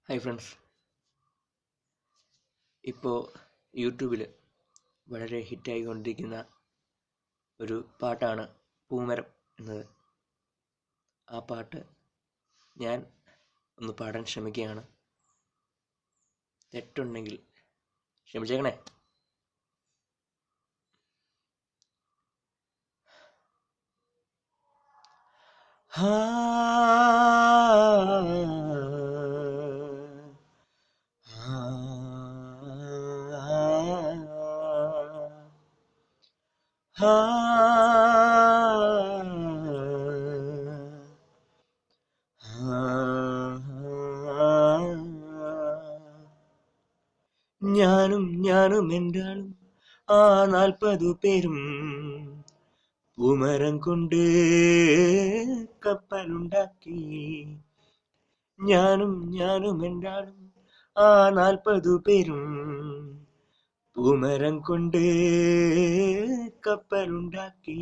Hi friends, ഇപ്പോൾ യൂട്യൂബിൽ വളരെ ഹിറ്റായിക്കൊണ്ടിരിക്കുന്ന ഒരു പാട്ടാണ് പൂമരം എന്നത്. ആ പാട്ട് ഞാൻ ഒന്ന് പാടാൻ ശ്രമിക്കുകയാണ്. തെറ്റുണ്ടെങ്കിൽ ക്ഷമിച്ചേക്കണേ. ഞാനും എന്താളും 40 പേരും പൂമരം കൊണ്ട് കപ്പലുണ്ടാക്കി. ഞാനും എന്താളും 40 പേരും പൂമരം കൊണ്ട് കപ്പലുണ്ടാക്കി.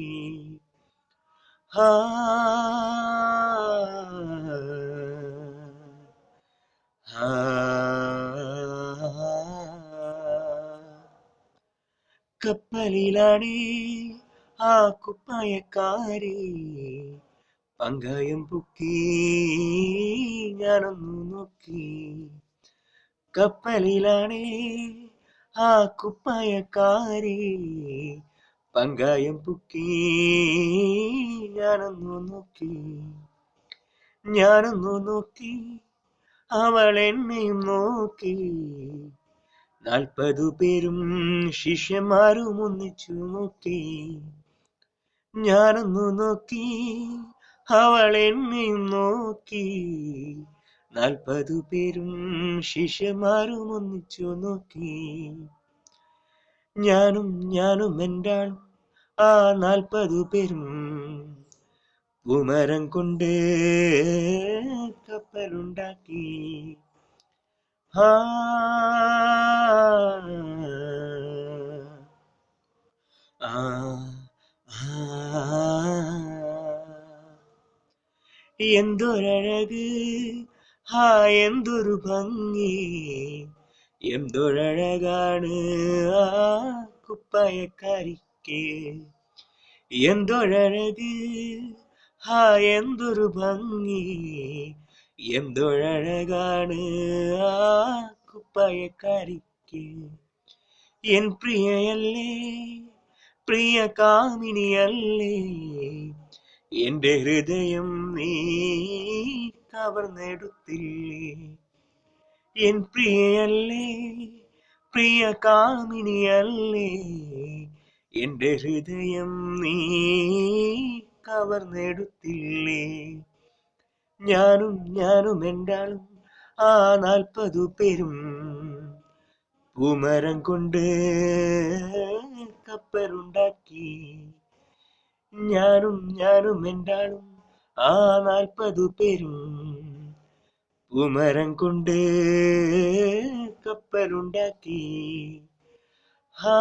കപ്പലിലാണ് ആ കുപ്പായക്കാരി പങ്കായം പൊക്കി ഞാനൊന്നു നോക്കി. കപ്പലിലാണ് ആ കുപ്പായക്കാരി പങ്കായം പൊക്കി ഞാനൊന്നു നോക്കി. അവൾ എന്നെയും നോക്കി. 40 പേരും ശിഷ്യന്മാരും ഒന്നിച്ചു നോക്കി. ഞാനൊന്നു നോക്കി, അവൾ എന്നെയും നോക്കി. 40 പേരും ശിഷ്യന്മാരും ഒന്നിച്ചു നോക്കി. ഞാനും എന്താളും 40 പേരും പൂമരം കൊണ്ട് കപ്പലുണ്ടാക്കി. എന്തൊരഴക്, എന്തൊരു ഭംഗി, എന്തൊരഴകാണ് ആ കുപ്പായക്കാരിക്ക്. എന്തൊരഴക്, എന്തൊരു ഭംഗി, എന്തൊരഴകാണ് ആ കുപ്പായക്കാരിക്ക്. എൻ പ്രിയയല്ലേ, പ്രിയ കാമിനിയല്ലേ, എന്റെ ഹൃദയം നീ കവർന്നെടുത്തില്ലേ. എൻ പ്രിയയല്ലേ, പ്രിയ കാമിനിയല്ലേ, എന്റെ ഹൃദയം നീ കവർന്നെടുത്തില്ലേ. ഞാനും എന്താളും 40 പേരും പൂമരം കൊണ്ട് കപ്പലുണ്ടാക്കി. ഞാനും എന്താളും 40 പേരും പൂമരം കൊണ്ട് കപ്പലുണ്ടാക്കി. ha